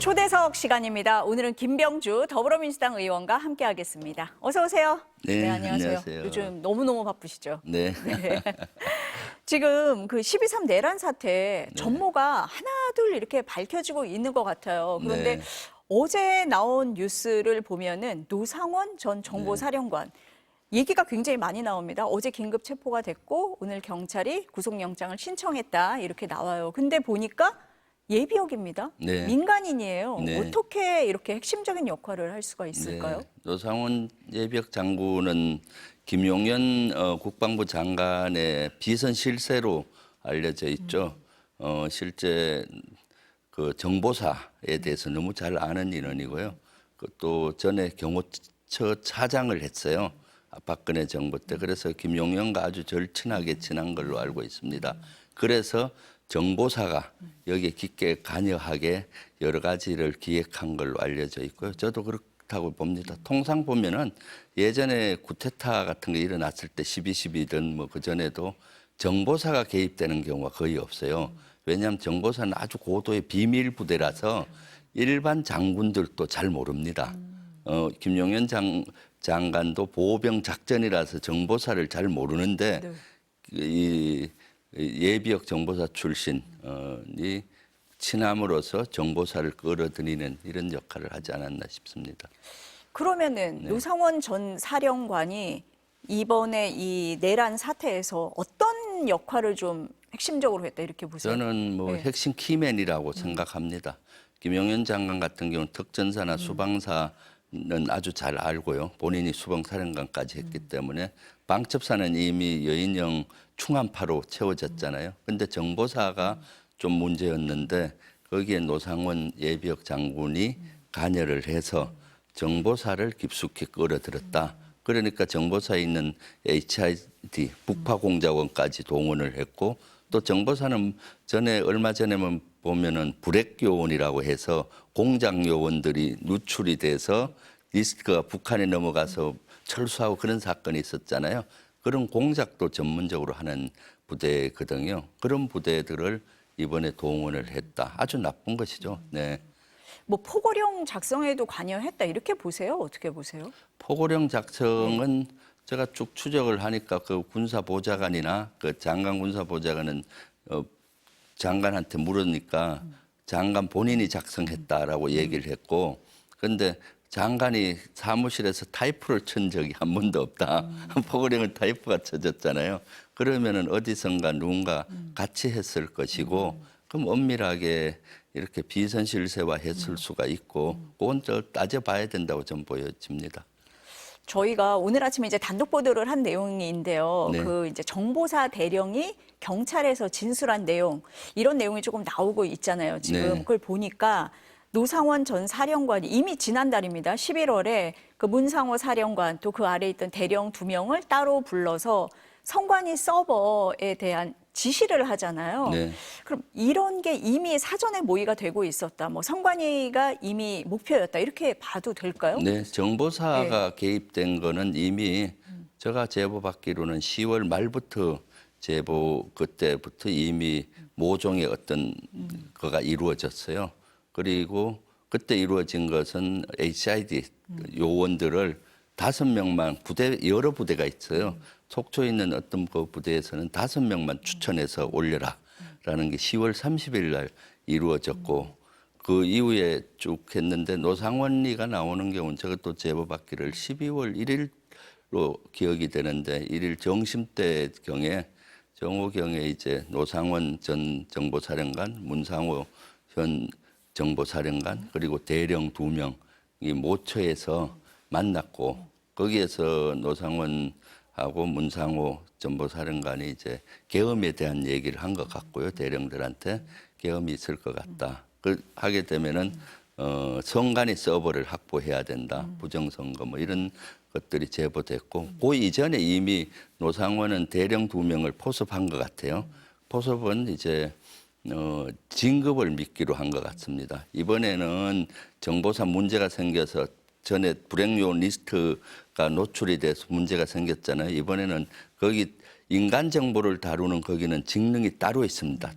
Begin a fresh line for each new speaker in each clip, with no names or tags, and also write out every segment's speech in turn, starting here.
초대석 시간입니다. 오늘은 김병주 더불어민주당 의원과 함께하겠습니다. 어서 오세요.
네, 안녕하세요.
요즘 너무너무 바쁘시죠?
네.
네. 지금 그 12.3 내란 사태 전모가 하나둘 이렇게 밝혀지고 있는 것 같아요. 그런데
네.
어제 나온 뉴스를 보면은 노상원 전 정보사령관 얘기가 굉장히 많이 나옵니다. 어제 긴급 체포가 됐고 오늘 경찰이 구속영장을 신청했다 이렇게 나와요. 근데 보니까 예비역입니다.
네.
민간인이에요.
네.
어떻게 이렇게 핵심적인 역할을 할 수가 있을까요?
네. 노상원 예비역 장군은 김용현 국방부 장관의 비선 실세로 알려져 있죠. 실제 그 정보사에 대해서 너무 잘 아는 인원이고요. 또 전에 경호처 차장을 했어요. 박근혜 정부 때. 그래서 김용현과 아주 절친하게 지난 걸로 알고 있습니다. 그래서 정보사가 여기에 깊게 관여하게 여러 가지를 기획한 걸로 알려져 있고요. 저도 그렇다고 봅니다. 통상 보면은 예전에 쿠데타 같은 거 일어났을 때 12.12든 뭐 그전에도 정보사가 개입되는 경우가 거의 없어요. 왜냐하면 정보사는 아주 고도의 비밀 부대라서 일반 장군들도 잘 모릅니다. 김용현 장관도 보호병 작전이라서 정보사를 잘 모르는데 이 예비역 정보사 출신이 친함으로써 정보사를 끌어들이는 이런 역할을 하지 않았나 싶습니다.
그러면은 노상원 전 사령관이 이번에 이 내란 사태에서 어떤 역할을 좀 핵심적으로 했다 이렇게 보세요?
저는 뭐 핵심 키맨이라고 생각합니다. 김용현 장관 같은 경우는 특전사나 수방사는 아주 잘 알고요. 본인이 수방사령관까지 했기 때문에 방첩사는 이미 여인형 충암파로 채워졌잖아요. 근데 정보사가 좀 문제였는데 거기에 노상원 예비역 장군이 관여를 해서 정보사를 깊숙이 끌어들였다. 그러니까 정보사에 있는 HID 북파공작원까지 동원을 했고 또 정보사는 얼마 전에만 보면은 불액요원이라고 해서 공작 요원들이 누출이 돼서 리스트가 북한에 넘어가서 철수하고 그런 사건이 있었잖아요. 그런 공작도 전문적으로 하는 부대거든요. 그런 부대들을 이번에 동원을 했다. 아주 나쁜 것이죠. 네.
뭐 포고령 작성에도 관여했다 이렇게 보세요? 어떻게 보세요?
포고령 작성은 제가 쭉 추적을 하니까 그 군사보좌관이나 그 장관 군사보좌관은 장관한테 물으니까 장관 본인이 작성했다라고 얘기를 했고, 그런데 장관이 사무실에서 타이프를 친 적이 한 번도 없다. 포고령은 타이프가 쳐졌잖아요. 그러면은 어디선가 누군가 같이 했을 것이고, 그럼 엄밀하게 이렇게 비선실세화 했을 수가 있고, 그건 따져봐야 된다고 좀 보여집니다.
저희가 오늘 아침에 이제 단독 보도를 한 내용인데요.
네.
그 이제 정보사 대령이 경찰에서 진술한 내용 이런 내용이 조금 나오고 있잖아요. 지금
네.
그걸 보니까 노상원 전 사령관이 이미 지난달입니다. 11월에 그 문상호 사령관 또 그 아래에 있던 대령 2명을 따로 불러서 선관위 서버에 대한 지시를 하잖아요.
네.
그럼 이런 게 이미 사전에 모의가 되고 있었다. 뭐 선관위가 이미 목표였다. 이렇게 봐도 될까요?
네, 정보사가 개입된 거는 이미 제가 제보 받기로는 10월 말부터 제보 그때부터 이미 모종의 어떤 거가 이루어졌어요. 그리고 그때 이루어진 것은 HID 요원들을 5명만 여러 부대가 있어요. 속초에 있는 어떤 그 부대에서는 5명만 추천해서 올려라라는 게 10월 30일 날 이루어졌고 그 이후에 쭉 했는데 노상원리가 나오는 경우는 제가 또 제보 받기를 12월 1일로 기억이 되는데 1일 점심때 정오경에 이제 노상원 전 정보사령관, 문상호 현 정보사령관 그리고 대령 2명이 모처에서 만났고 거기에서 노상원하고 문상호 정보사령관이 이제 계엄에 대한 얘기를 한 것 같고요. 대령들한테 계엄이 있을 것 같다. 하게 되면은 선관위 서버를 확보해야 된다. 부정선거 뭐 이런 것들이 제보됐고 그 이전에 이미 노상원은 대령 2명을 포섭한 것 같아요. 포섭은 이제 진급을 미끼로 한 것 같습니다. 이번에는 정보사 문제가 생겨서 전에 불행요원 리스트가 노출이 돼서 문제가 생겼잖아요. 이번에는 거기 인간 정보를 다루는 거기는 직능이 따로 있습니다.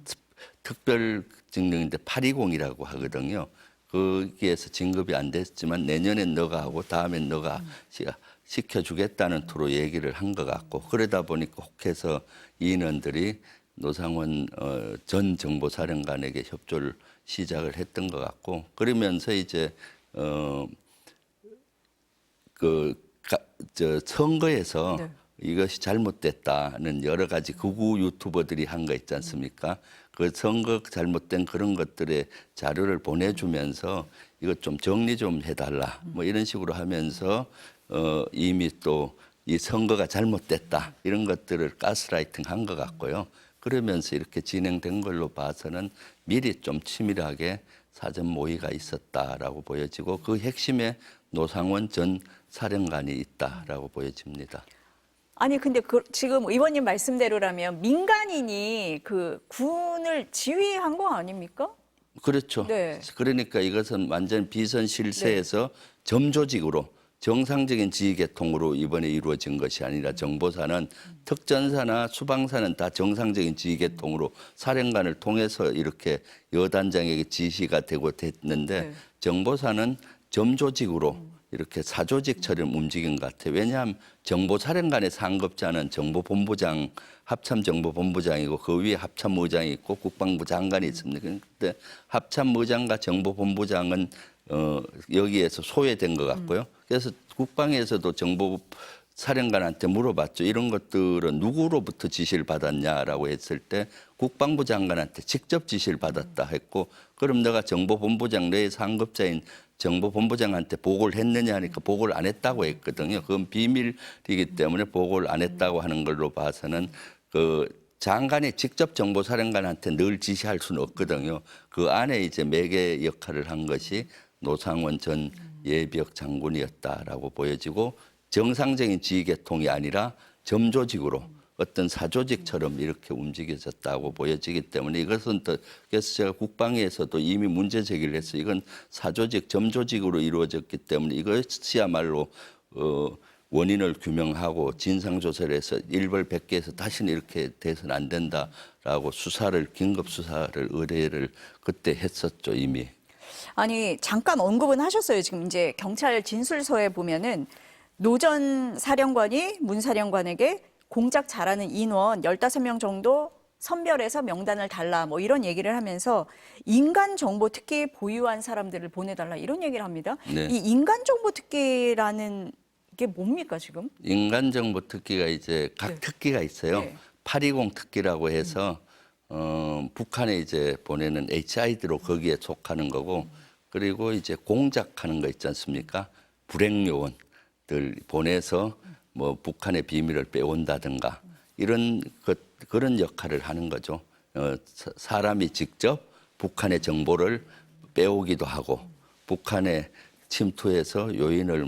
특별 직능인데 820이라고 하거든요. 거기에서 진급이 안 됐지만 내년엔 너가 하고 다음엔 너가 시켜주겠다는 투로 얘기를 한 것 같고 그러다 보니까 혹해서 인원들이 노상원 전 정보사령관에게 협조를 시작을 했던 것 같고 그러면서 이제 선거에서
네.
이것이 잘못됐다는 여러 가지 극우 유튜버들이 한 거 있지 않습니까? 그 선거 잘못된 그런 것들의 자료를 보내주면서 이거 좀 정리 좀 해달라 뭐 이런 식으로 하면서 이미 또 이 선거가 잘못됐다 이런 것들을 가스라이팅 한 것 같고요. 그러면서 이렇게 진행된 걸로 봐서는 미리 좀 치밀하게 사전 모의가 있었다라고 보여지고 그 핵심에 노상원 전 사령관이 있다라고 보여집니다.
아니 근데 지금 의원님 말씀대로라면 민간인이 그 군을 지휘한 거 아닙니까?
그렇죠.
네.
그러니까 이것은 완전 비선 실세에서 점조직으로 정상적인 지휘계통으로 이번에 이루어진 것이 아니라 정보사는 특전사나 수방사는 다 정상적인 지휘계통으로 사령관을 통해서 이렇게 여단장에게 지시가 되고 됐는데
네.
정보사는 점조직으로 이렇게 사조직처럼 움직인 것 같아요. 왜냐하면 정보사령관의 상급자는 정보본부장, 합참정보본부장이고 그 위에 합참의장이 있고 국방부 장관이 있습니다. 그런데 합참의장과 정보본부장은 여기에서 소외된 것 같고요. 그래서 국방에서도 정보사령관한테 물어봤죠. 이런 것들은 누구로부터 지시를 받았냐라고 했을 때 국방부 장관한테 직접 지시를 받았다 했고 그럼 너가 정보본부장 너의 상급자인 정보본부장한테 보고를 했느냐 하니까 보고를 안 했다고 했거든요. 그건 비밀이기 때문에 보고를 안 했다고 하는 걸로 봐서는 그 장관이 직접 정보사령관한테 늘 지시할 수는 없거든요. 그 안에 이제 매개 역할을 한 것이 노상원 전 예비역 장군이었다라고 보여지고 정상적인 지휘계통이 아니라 점조직으로 어떤 사조직처럼 이렇게 움직여졌다고 보여지기 때문에 이것은 또 그래서 제가 국방위에서도 이미 문제 제기를 했어요. 이건 사조직, 점조직으로 이루어졌기 때문에 이것이야말로 원인을 규명하고 진상조사를 해서 일벌백계해서 다시는 이렇게 돼서는 안 된다라고 긴급 수사를 의뢰를 그때 했었죠 이미.
아니 잠깐 언급은 하셨어요. 지금 이제 경찰 진술서에 보면은 노 전 사령관이 문 사령관에게 공작 잘하는 인원 15명 정도 선별해서 명단을 달라 뭐 이런 얘기를 하면서 인간정보 특기 보유한 사람들을 보내달라 이런 얘기를 합니다.
네.
이 인간정보 특기라는 게 뭡니까 지금?
인간정보 특기가 이제 각
네.
특기가 있어요.
네.
820 특기라고 해서 북한에 이제 보내는 HID로 거기에 속하는 거고 그리고 이제 공작하는 거 있지 않습니까? 불행 요원들 보내서 뭐 북한의 비밀을 빼온다든가 이런 그런 역할을 하는 거죠. 사람이 직접 북한의 정보를 빼오기도 하고 북한에 침투해서 요인을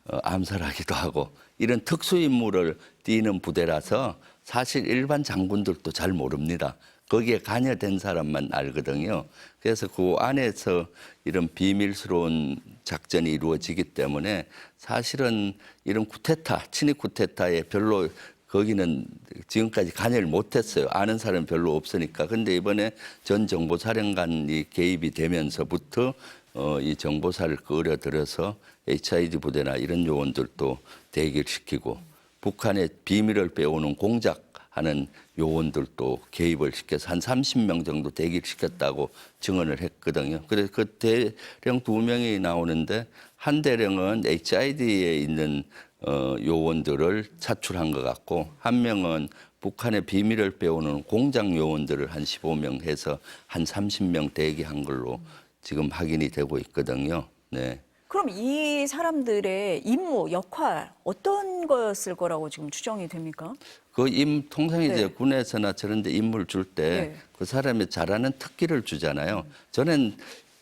암살하기도 하고 이런 특수 임무를 띠는 부대라서 사실 일반 장군들도 잘 모릅니다. 거기에 관여된 사람만 알거든요. 그래서 그 안에서 이런 비밀스러운 작전이 이루어지기 때문에 사실은 이런 쿠데타, 친위 쿠데타에 별로 거기는 지금까지 관여를 못했어요. 아는 사람 별로 없으니까. 근데 이번에 전 정보사령관이 개입이 되면서부터 이 정보사를 끌어들여서 HID 부대나 이런 요원들도 대기를 시키고 북한의 비밀을 빼오는 공작하는 요원들도 개입을 시켜서 한 30명 정도 대기를 시켰다고 증언을 했거든요. 그래서 그 대령 2명이 나오는데 한 대령은 HID에 있는 요원들을 차출한 것 같고 한 명은 북한의 비밀을 빼오는 공작 요원들을 한 15명 해서 한 30명 대기한 걸로 지금 확인이 되고 있거든요. 네.
그럼 이 사람들의 임무, 역할 어떤 거였을 거라고 지금 추정이 됩니까?
통상 이제
네.
군에서나 저런 데 임무를 줄 때
네.
그 사람이 잘하는 특기를 주잖아요. 저는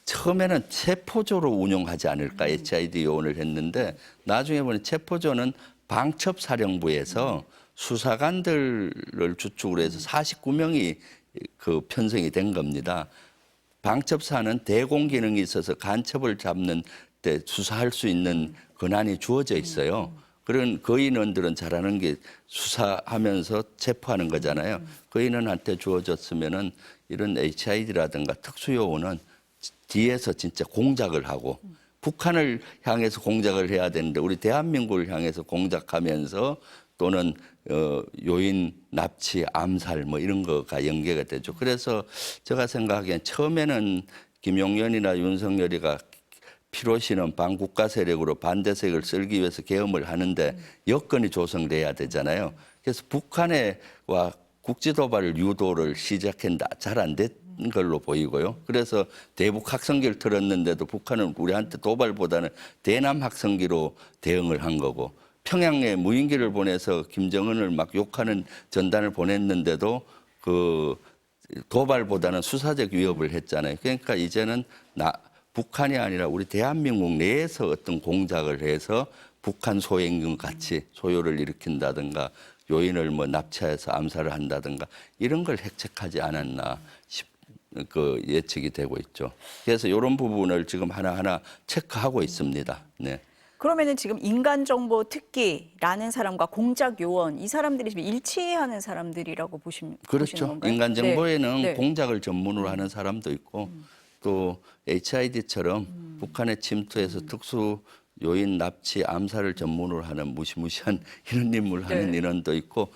처음에는 체포조로 운용하지 않을까 HID 요원을 했는데 나중에 보니 체포조는 방첩사령부에서 수사관들을 주축으로 해서 49명이 그 편성이 된 겁니다. 방첩사는 대공 기능이 있어서 간첩을 잡는 때 수사할 수 있는 권한이 주어져 있어요. 그런 그 인원들은 잘하는 게 수사하면서 체포하는 거잖아요. 그 인원한테 주어졌으면은 이런 HID라든가 특수요원은 뒤에서 진짜 공작을 하고 북한을 향해서 공작을 해야 되는데 우리 대한민국을 향해서 공작하면서 또는 요인 납치, 암살 뭐 이런 거가 연계가 되죠. 그래서 제가 생각하기엔 처음에는 김용현이나 윤석열이가 피로시는 반국가 세력으로 반대색을 쓸기 위해서 계엄을 하는데 여건이 조성돼야 되잖아요. 그래서 북한과 국지 도발을 유도를 시작했는데 잘 안 된 걸로 보이고요. 그래서 대북 확성기를 틀었는데도 북한은 우리한테 도발보다는 대남 확성기로 대응을 한 거고 평양에 무인기를 보내서 김정은을 막 욕하는 전단을 보냈는데도 그 도발보다는 수사적 위협을 했잖아요. 그러니까 이제는 북한이 아니라 우리 대한민국 내에서 어떤 공작을 해서 북한 소행군 같이 소요를 일으킨다든가 요인을 뭐 납치해서 암살을 한다든가 이런 걸 획책하지 않았나 그 예측이 되고 있죠. 그래서 이런 부분을 지금 하나하나 체크하고 있습니다. 네.
그러면은 지금 인간정보 특기라는 사람과 공작 요원 이 사람들이 지금 일치하는 사람들이라고 보시는
그렇죠.
건가요?
인간 정보에는
네. 네.
공작을 전문으로 하는 사람도 있고 또 HID처럼 북한에 침투해서 특수 요인 납치 암살을 전문으로 하는 무시무시한 이런 인물 하는
네.
인원도 있고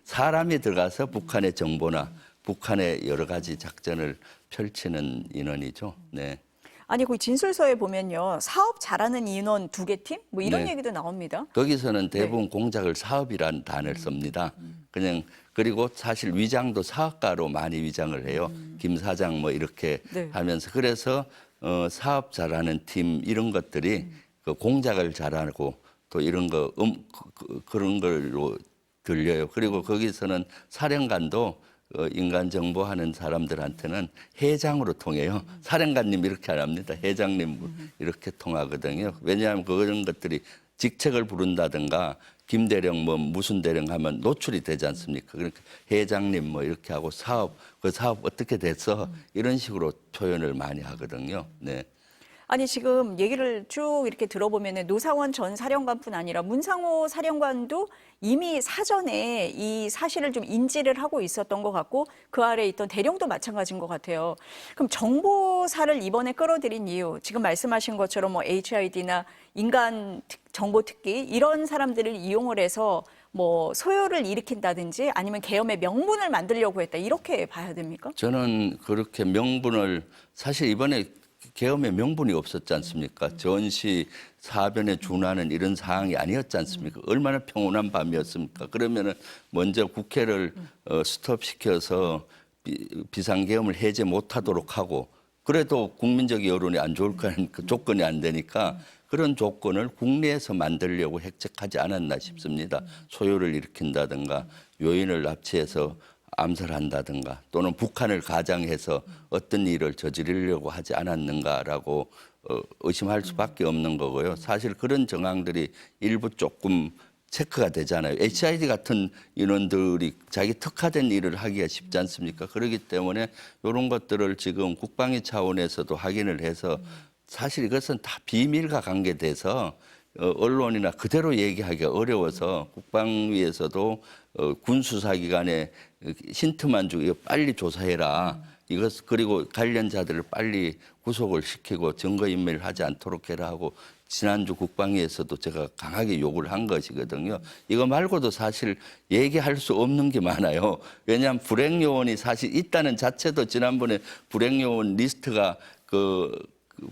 사람이 들어가서 북한의 정보나 북한의 여러 가지 작전을 펼치는 인원이죠. 네.
아니 그 진술서에 보면요 사업 잘하는 인원 2개 팀 뭐 이런
네.
얘기도 나옵니다.
거기서는 대부분 공작을 사업이라는 단어를 씁니다. 그냥 그리고 사실 위장도 사업가로 많이 위장을 해요. 김 사장 뭐 이렇게
네.
하면서 그래서 사업 잘하는 팀 이런 것들이 그 공작을 잘하고 또 이런 거 그런 걸로 들려요. 그리고 거기서는 사령관도 인간 정보하는 사람들한테는 회장으로 통해요. 사령관님 이렇게 안 합니다. 회장님 이렇게 통하거든요. 왜냐하면 그런 것들이 직책을 부른다든가 김대령 뭐 무슨 대령 하면 노출이 되지 않습니까? 그러니까 회장님 뭐 이렇게 하고 그 사업 어떻게 됐어? 이런 식으로 표현을 많이 하거든요. 네.
아니 지금 얘기를 쭉 이렇게 들어보면은 노상원 전 사령관뿐 아니라 문상호 사령관도 이미 사전에 이 사실을 좀 인지를 하고 있었던 것 같고 그 아래 있던 대령도 마찬가지인 것 같아요. 그럼 정보사를 이번에 끌어들인 이유 지금 말씀하신 것처럼 뭐 HID나 인간 정보 특기 이런 사람들을 이용을 해서 뭐 소요를 일으킨다든지 아니면 계엄의 명분을 만들려고 했다 이렇게 봐야 됩니까?
저는 그렇게 명분을 사실 이번에 계엄의 명분이 없었지 않습니까? 전시 사변에 준하는 이런 사항이 아니었지 않습니까? 얼마나 평온한 밤이었습니까? 그러면은 먼저 국회를 스톱시켜서 비상계엄을 해제 못하도록 하고 그래도 국민적 여론이 안 좋을 거는 그 조건이 안 되니까 그런 조건을 국내에서 만들려고 획책하지 않았나 싶습니다. 소요를 일으킨다든가 요인을 납치해서 암살한다든가 또는 북한을 가장해서 어떤 일을 저지르려고 하지 않았는가라고 의심할 수밖에 없는 거고요. 사실 그런 정황들이 일부 조금 체크가 되잖아요. HID 같은 인원들이 자기 특화된 일을 하기가 쉽지 않습니까? 그렇기 때문에 이런 것들을 지금 국방위 차원에서도 확인을 해서 사실 이것은 다 비밀과 관계돼서 언론이나 그대로 얘기하기가 어려워서 국방위에서도 군수사기관에 힌트만 주고 이거 빨리 조사해라. 이것 그리고 관련자들을 빨리 구속을 시키고 증거인멸을 하지 않도록 해라 하고 지난주 국방위에서도 제가 강하게 요구를 한 것이거든요. 이거 말고도 사실 얘기할 수 없는 게 많아요. 왜냐하면 불행요원이 사실 있다는 자체도 지난번에 불행요원 리스트가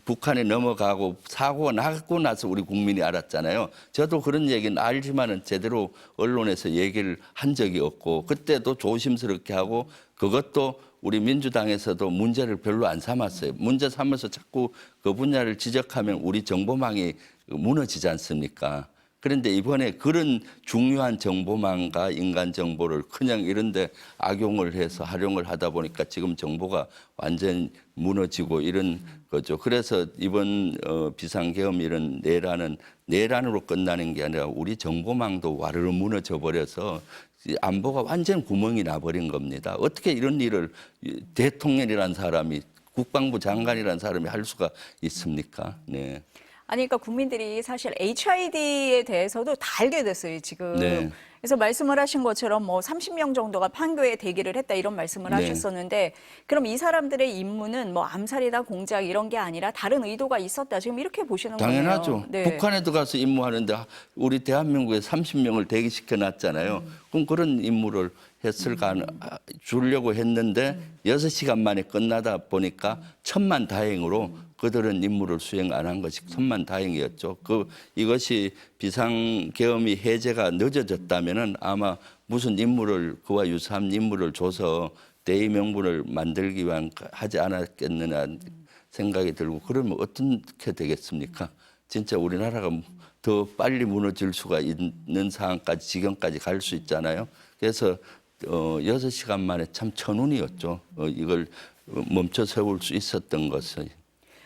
북한에 넘어가고 사고가 나고 나서 우리 국민이 알았잖아요. 저도 그런 얘기는 알지만은 제대로 언론에서 얘기를 한 적이 없고 그때도 조심스럽게 하고 그것도 우리 민주당에서도 문제를 별로 안 삼았어요. 문제 삼아서 자꾸 그 분야를 지적하면 우리 정보망이 무너지지 않습니까? 그런데 이번에 그런 중요한 정보망과 인간 정보를 그냥 이런 데 악용을 해서 활용을 하다 보니까 지금 정보가 완전 무너지고 이런 거죠. 그래서 이번 비상계엄 이런 내란으로 끝나는 게 아니라 우리 정보망도 와르르 무너져 버려서 안보가 완전 구멍이 나버린 겁니다. 어떻게 이런 일을 대통령이라는 사람이 국방부 장관이라는 사람이 할 수가 있습니까? 네.
아니, 그러니까 국민들이 사실 HID에 대해서도 다 알게 됐어요, 지금.
네.
그래서 말씀을 하신 것처럼 뭐 30명 정도가 판교에 대기를 했다 이런 말씀을
네.
하셨었는데 그럼 이 사람들의 임무는 뭐 암살이다 공작 이런 게 아니라 다른 의도가 있었다. 지금 이렇게 보시는
당연하죠.
거네요. 네.
북한에도 가서 임무하는데 우리 대한민국에 30명을 대기시켜 놨잖아요. 그럼 그런 임무를 주려고 했는데 6시간 만에 끝나다 보니까 천만다행으로 그들은 임무를 수행 안 한 것이 천만다행이었죠. 이것이 비상계엄이 해제가 늦어졌다면은 아마 무슨 임무를 그와 유사한 임무를 줘서 대의 명분을 만들기 위한 하지 않았겠느냐 생각이 들고 그러면 어떻게 되겠습니까? 진짜 우리나라가 더 빨리 무너질 수가 있는 상황까지 지경까지 갈 수 있잖아요. 그래서 6시간 만에 참 천운이었죠. 이걸 멈춰 세울 수 있었던 것은.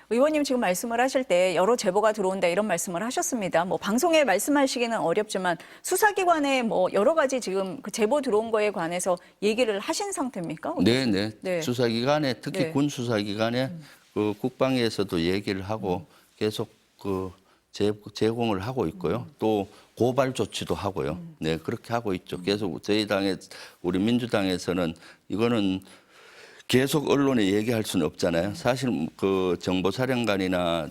의원님 지금 말씀을 하실 때 여러 제보가 들어온다 이런 말씀을 하셨습니다. 뭐 방송에 말씀하시기는 어렵지만 수사기관에 뭐 여러 가지 지금 그 제보 들어온 거에 관해서 얘기를 하신 상태입니까?
네네.
네.
수사기관에 특히
네.
군 수사기관에 그 국방에서도 얘기를 하고 계속 그 제공을 하고 있고요. 또 고발 조치도 하고요. 네 그렇게 하고 있죠. 계속 저희 당에 우리 민주당에서는 이거는 계속 언론에 얘기할 수는 없잖아요. 사실 그 정보사령관이나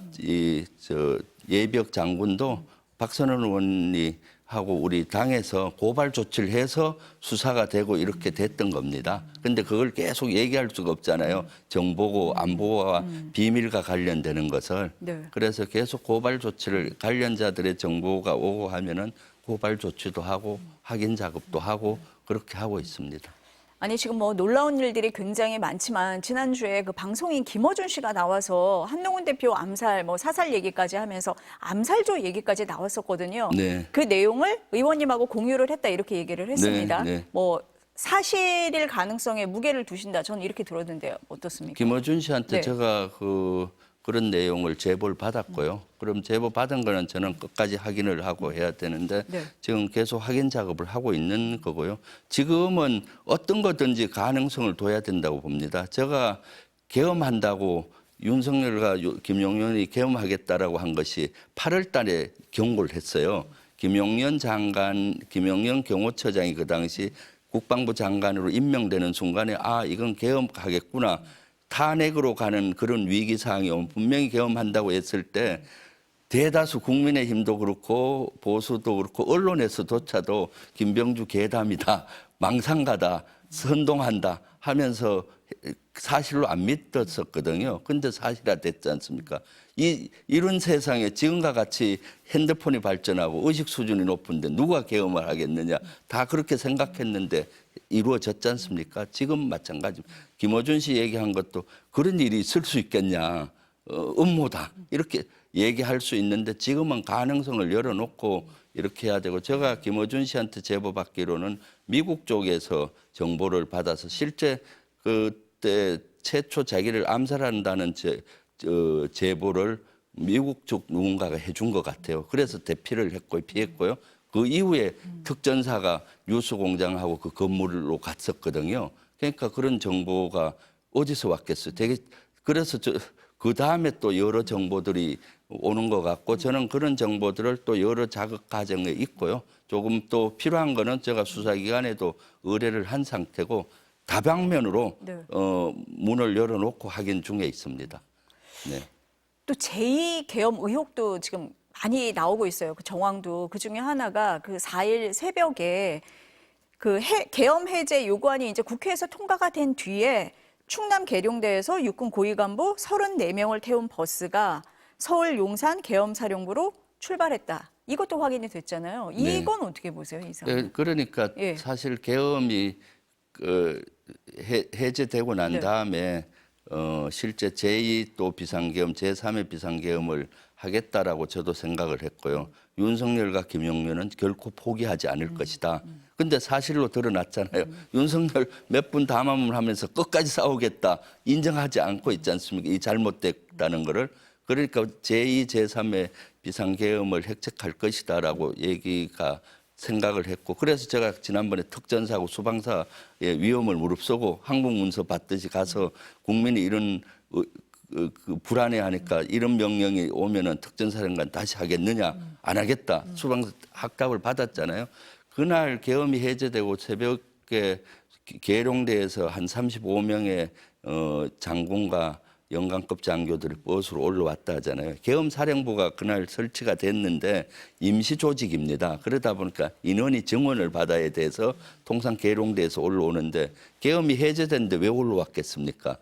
예비역 장군도 박선원 의원이 하고 우리 당에서 고발 조치를 해서 수사가 되고 이렇게 됐던 겁니다. 근데 그걸 계속 얘기할 수가 없잖아요. 정보고 안보와 비밀과 관련되는 것을.
네.
그래서 계속 고발 조치를 관련자들의 정보가 오고 하면은 고발 조치도 하고 확인 작업도 하고 그렇게 하고 있습니다.
아니 지금 뭐 놀라운 일들이 굉장히 많지만 지난주에 그 방송인 김어준 씨가 나와서 한동훈 대표 암살 뭐 사살 얘기까지 하면서 암살조 얘기까지 나왔었거든요.
네.
그 내용을 의원님하고 공유를 했다 이렇게 얘기를 했습니다.
네.
뭐 사실일 가능성에 무게를 두신다. 저는 이렇게 들었는데 어떻습니까?
김어준 씨한테
네.
제가 그런 내용을 제보를 받았고요. 그럼 제보 받은 거는 저는 끝까지 확인을 하고 해야 되는데
네.
지금 계속 확인 작업을 하고 있는 거고요. 지금은 어떤 거든지 가능성을 둬야 된다고 봅니다. 제가 계엄한다고 윤석열과 김용현이 계엄하겠다라고 한 것이 8월 달에 경고를 했어요. 김용현 경호처장이 그 당시 국방부 장관으로 임명되는 순간에 이건 계엄하겠구나. 탄핵으로 가는 그런 위기 상황이 오면 분명히 계엄한다고 했을 때 대다수 국민의힘도 그렇고 보수도 그렇고 언론에서조차도 김병주 괴담이다, 망상가다, 선동한다 하면서 사실로 안 믿었었거든요. 근데 사실화됐지 않습니까? 이런 세상에 지금과 같이 핸드폰이 발전하고 의식 수준이 높은데 누가 계엄을 하겠느냐 다 그렇게 생각했는데 이루어졌지 않습니까? 지금 마찬가지입니다. 김어준 씨 얘기한 것도 그런 일이 있을 수 있겠냐, 음모다 이렇게 얘기할 수 있는데 지금은 가능성을 열어놓고 이렇게 해야 되고 제가 김어준 씨한테 제보 받기로는 미국 쪽에서 정보를 받아서 실제 그때 최초 자기를 암살한다는 제보를 미국 쪽 누군가가 해준 것 같아요. 그래서 대피를 했고 피했고요. 그 이후에 특전사가 뉴스공장하고 그 건물로 갔었거든요. 그러니까 그런 정보가 어디서 왔겠어요? 그래서 그 다음에 또 여러 정보들이 오는 것 같고 저는 그런 정보들을 또 여러 자극 과정에 있고요. 조금 또 필요한 거는 제가 수사기관에도 의뢰를 한 상태고 다방면으로
네.
문을 열어놓고 확인 중에 있습니다. 네.
또 제2 계엄 의혹도 지금 많이 나오고 있어요. 그 정황도 그 중에 하나가 그 4일 새벽에 그 계엄 해제 요구안이 이제 국회에서 통과가 된 뒤에 충남 계룡대에서 육군 고위 간부 34명을 태운 버스가 서울 용산 계엄사령부로 출발했다. 이것도 확인이 됐잖아요.
네.
이건 어떻게 보세요, 이 상황?
그러니까
예.
사실 계엄이 해제되고 난
네.
다음에 실제 제2 또 비상계엄, 제3의 비상계엄을 하겠다라고 저도 생각을 했고요. 윤석열과 김용현은 결코 포기하지 않을 것이다. 근데 사실로 드러났잖아요. 윤석열 몇 분 담화문 하면서 끝까지 싸우겠다. 인정하지 않고 있지 않습니까? 이 잘못됐다는 거를. 그러니까 제2, 제3의 비상계엄을 획책할 것이다라고 얘기가 생각을 했고 그래서 제가 지난번에 특전사하고 수방사의 위험을 무릅쓰고 항복문서 받듯이 가서 국민이 이런 불안해하니까 이런 명령이 오면은 특전사령관 다시 하겠느냐 안 하겠다 수방 확답을 받았잖아요. 그날 계엄이 해제되고 새벽에 계룡대에서 한 35명의 장군과 영관급 장교들이 버스로 올라왔다 하잖아요. 계엄사령부가 그날 설치가 됐는데 임시 조직입니다. 그러다 보니까 인원이 증원을 받아야 돼서 통상 계룡대에서 올라오는데 계엄이 해제됐는데 왜 올라왔겠습니까?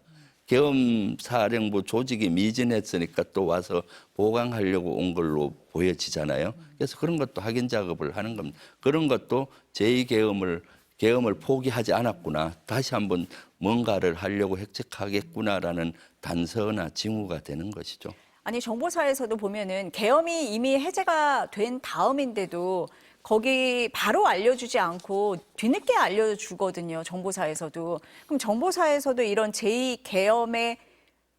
계엄사령부 조직이 미진했으니까 또 와서 보강하려고 온 걸로 보여지잖아요. 그래서 그런 것도 확인 작업을 하는 겁니다. 그런 것도 계엄을 포기하지 않았구나. 다시 한번 뭔가를 하려고 획책하겠구나라는 단서나 징후가 되는 것이죠.
아니 정보사에서도 보면은 계엄이 이미 해제가 된 다음인데도 거기 바로 알려주지 않고 뒤늦게 알려주거든요. 정보사에서도. 그럼 정보사에서도 이런 제2계엄의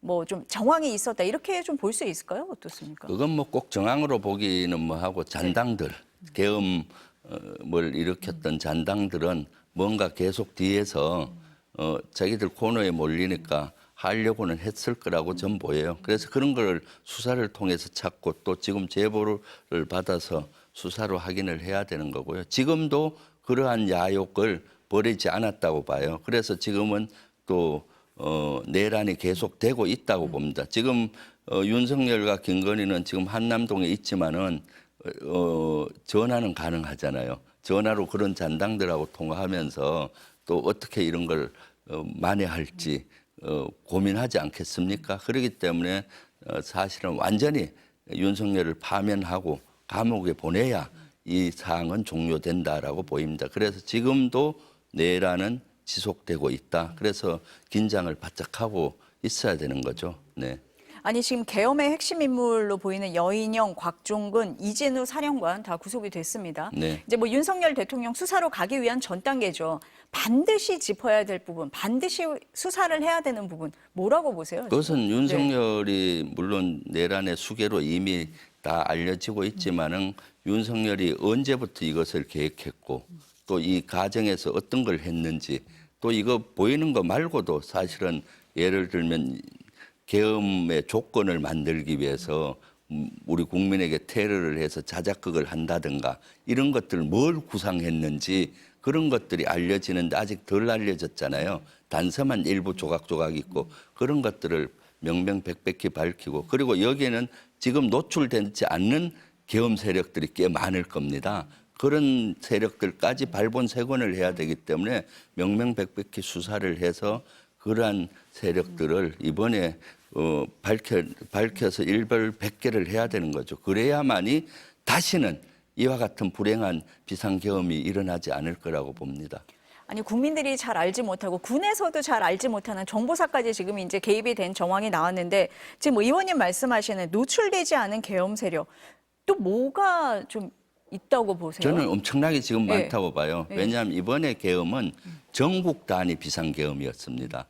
뭐 좀 정황이 있었다 이렇게 좀 볼 수 있을까요? 어떻습니까?
그건 뭐 꼭 정황으로 보기는 뭐하고 잔당들 계엄을 일으켰던 잔당들은 뭔가 계속 뒤에서 자기들 코너에 몰리니까 하려고는 했을 거라고 전 보여요. 그래서 그런 걸 수사를 통해서 찾고 또 지금 제보를 받아서 수사로 확인을 해야 되는 거고요. 지금도 그러한 야욕을 버리지 않았다고 봐요. 그래서 지금은 또 내란이 계속되고 있다고 봅니다. 지금 윤석열과 김건희는 지금 한남동에 있지만은 전화는 가능하잖아요. 전화로 그런 잔당들하고 통화하면서 또 어떻게 이런 걸 만회할지 고민하지 않겠습니까? 그렇기 때문에 사실은 완전히 윤석열을 파면하고 감옥에 보내야 이 사항은 종료된다라고 보입니다. 그래서 지금도 내란은 지속되고 있다. 그래서 긴장을 바짝 하고 있어야 되는 거죠. 네.
아니 지금 계엄의 핵심 인물로 보이는 여인영, 곽종근, 이진우 사령관 다 구속이 됐습니다.
네.
이제 뭐 윤석열 대통령 수사로 가기 위한 전 단계죠. 반드시 짚어야 될 부분, 반드시 수사를 해야 되는 부분 뭐라고 보세요?
그것은 윤석열이 물론 내란의 수괴로 이미 다 알려지고 있지만은 윤석열이 언제부터 이것을 계획했고 또 이 과정에서 어떤 걸 했는지 또 이거 보이는 거 말고도 사실은 예를 들면 계엄의 조건을 만들기 위해서 우리 국민에게 테러를 해서 자작극을 한다든가 이런 것들 뭘 구상했는지 그런 것들이 알려지는데 아직 덜 알려졌잖아요. 단서만 일부 조각조각 있고 그런 것들을 명명백백히 밝히고 그리고 여기에는 지금 노출되지 않는 계엄 세력들이 꽤 많을 겁니다. 그런 세력들까지 발본색원을 해야 되기 때문에 명명백백히 수사를 해서 그러한 세력들을 이번에 밝혀서 일벌백계를 해야 되는 거죠. 그래야만이 다시는 이와 같은 불행한 비상계엄이 일어나지 않을 거라고 봅니다.
아니 국민들이 잘 알지 못하고 군에서도 잘 알지 못하는 정보사까지 지금 이제 개입이 된 정황이 나왔는데 지금 뭐 의원님 말씀하시는 노출되지 않은 계엄 세력 또 뭐가 좀 있다고 보세요?
저는 엄청나게 지금
네.
많다고 봐요.
네.
왜냐하면 이번에 계엄은 전국 단위 비상계엄이었습니다.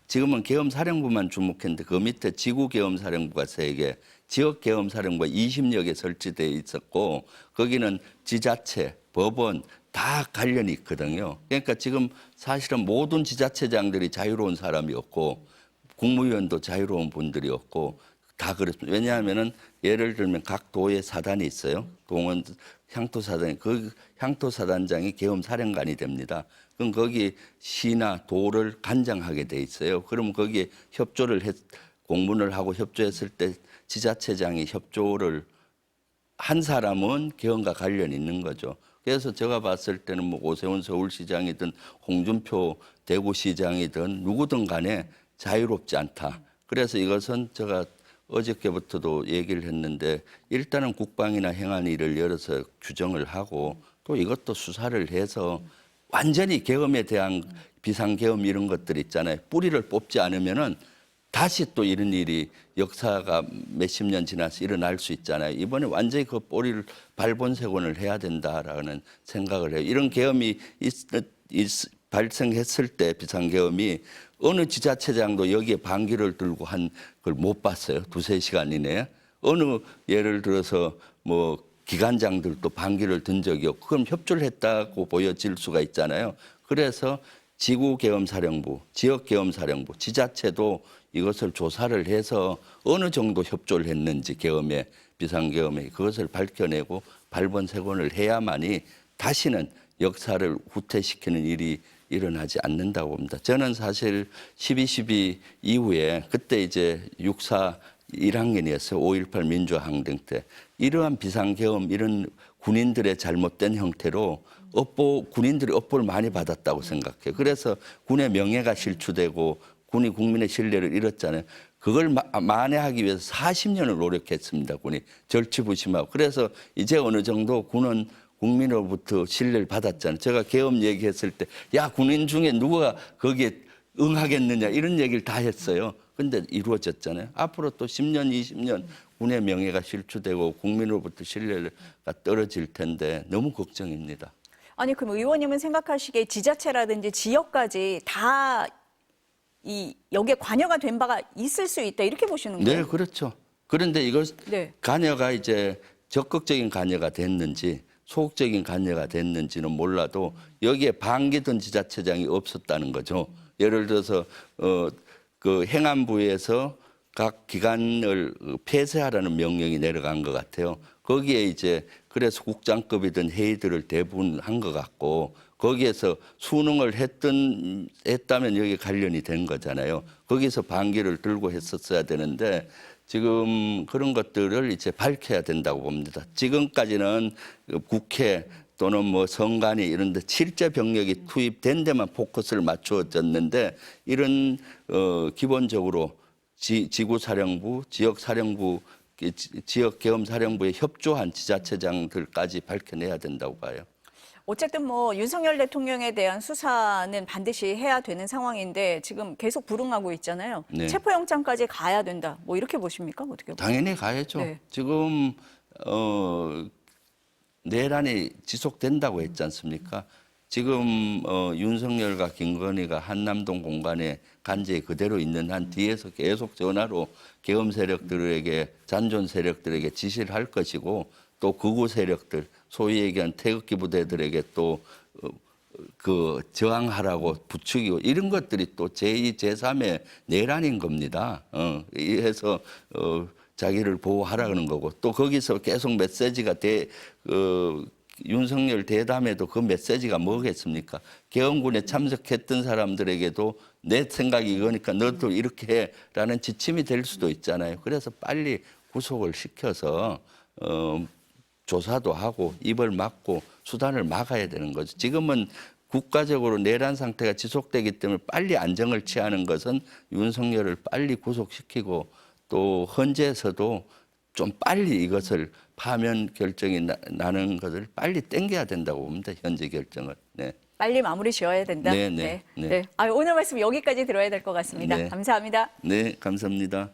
지금은 계엄사령부만 주목했는데 그 밑에 지구계엄사령부가 3개, 지역계엄사령부가 20여 개 설치되어 있었고 거기는 지자체, 법원 다 관련이 있거든요. 그러니까 지금 사실은 모든 지자체장들이 자유로운 사람이었고 국무위원도 자유로운 분들이었고 다 그렇습니다. 왜냐하면은 예를 들면 각 도에 사단이 있어요. 동원 향토사단이 그 향토사단장이 계엄사령관이 됩니다. 그럼 거기 시나 도를 관장하게 돼 있어요. 그러면 거기에 공문을 하고 협조했을 때 지자체장이 협조를 한 사람은 계엄과 관련이 있는 거죠. 그래서 제가 봤을 때는 뭐 오세훈 서울시장이든 홍준표 대구시장이든 누구든 간에 자유롭지 않다. 그래서 이것은 제가 어저께부터도 얘기를 했는데 일단은 국방이나 행안위를 열어서 규정을 하고 또 이것도 수사를 해서 완전히 계엄에 대한 비상계엄 이런 것들 있잖아요. 뿌리를 뽑지 않으면은 다시 또 이런 일이 역사가 몇십 년 지나서 일어날 수 있잖아요. 이번에 완전히 그 뿌리를 발본색원을 해야 된다라는 생각을 해요. 이런 계엄이 발생했을 때 비상계엄이 어느 지자체장도 여기에 방귀를 들고 한 걸 못 봤어요. 2-3시간 이내에. 어느 예를 들어서 뭐 기관장들도 방귀를 든 적이 없고 그럼 협조를 했다고 보여질 수가 있잖아요. 그래서 지구계엄사령부, 지역계엄사령부, 지자체도 이것을 조사를 해서 어느 정도 협조를 했는지 계엄에 비상계엄에 그것을 밝혀내고 발본색원을 해야만이 다시는 역사를 후퇴시키는 일이 일어나지 않는다고 봅니다. 저는 사실 12.12 이후에 그때 이제 육사 1학년이었어요. 5.18 민주항쟁 때. 이러한 비상계엄 이런 군인들의 잘못된 형태로 군인들이 업보를 많이 받았다고 생각해요. 그래서 군의 명예가 실추되고 군이 국민의 신뢰를 잃었잖아요. 그걸 만회하기 위해서 40년을 노력했습니다. 군이 절치부심하고. 그래서 이제 어느 정도 군은 국민으로부터 신뢰를 받았잖아요. 제가 계엄 얘기했을 때 야 군인 중에 누가 거기에 응하겠느냐 이런 얘기를 다 했어요. 근데 이루어졌잖아요. 앞으로 또 10년, 20년 군의 명예가 실추되고 국민으로부터 신뢰가 떨어질 텐데 너무 걱정입니다.
아니 그럼 의원님은 생각하시기에 지자체라든지 지역까지 다 여기에 관여가 된 바가 있을 수 있다 이렇게 보시는 거예요?
네, 그렇죠. 그런데 이것
네.
관여가 이제 적극적인 관여가 됐는지 소극적인 관여가 됐는지는 몰라도 여기에 반기던 지자체장이 없었다는 거죠. 예를 들어서 그 행안부에서 각 기관을 폐쇄하라는 명령이 내려간 것 같아요. 거기에 이제 그래서 국장급이든 회의들을 대부분 한 것 같고 거기에서 수능을 했다면 여기 관련이 된 거잖아요. 거기서 반기를 들고 했었어야 되는데 지금 그런 것들을 이제 밝혀야 된다고 봅니다. 지금까지는 국회 또는 뭐 성관이 이런 데 실제 병력이 투입된 데만 포커스를 맞추어졌는데 이런 기본적으로 지구사령부, 지역사령부, 지역계엄사령부에 협조한 지자체장들까지 밝혀내야 된다고 봐요.
어쨌든 뭐 윤석열 대통령에 대한 수사는 반드시 해야 되는 상황인데 지금 계속 불응하고 있잖아요.
네.
체포영장까지 가야 된다. 뭐 이렇게 보십니까? 어떻게 보세요?
당연히 가야죠.
네.
지금 내란이 지속된다고 했지 않습니까? 지금 윤석열과 김건희가 한남동 공간에 간제히 그대로 있는 한 뒤에서 계속 전화로 계엄 세력들에게 잔존 세력들에게 지시를 할 것이고 또 극우 세력들 소위 얘기한 태극기 부대들에게 또 그 저항하라고 부추기고 이런 것들이 또 제2, 제3의 내란인 겁니다. 해서 자기를 보호하라는 거고 또 거기서 계속 메시지가 윤석열 대담에도 그 메시지가 뭐겠습니까? 계엄군에 참석했던 사람들에게도 내 생각이 이거니까 너도 이렇게 해라는 지침이 될 수도 있잖아요. 그래서 빨리 구속을 시켜서 조사도 하고 입을 막고 수단을 막아야 되는 거죠. 지금은 국가적으로 내란 상태가 지속되기 때문에 빨리 안정을 취하는 것은 윤석열을 빨리 구속시키고 또 헌재에서도 좀 빨리 이것을 파면 결정이 나는 것을 빨리 땡겨야 된다고 봅니다. 현재 결정을. 네.
빨리 마무리 지어야 된다.
네.
오늘 말씀 여기까지 들어야 될 것 같습니다.
네.
감사합니다.
네, 감사합니다.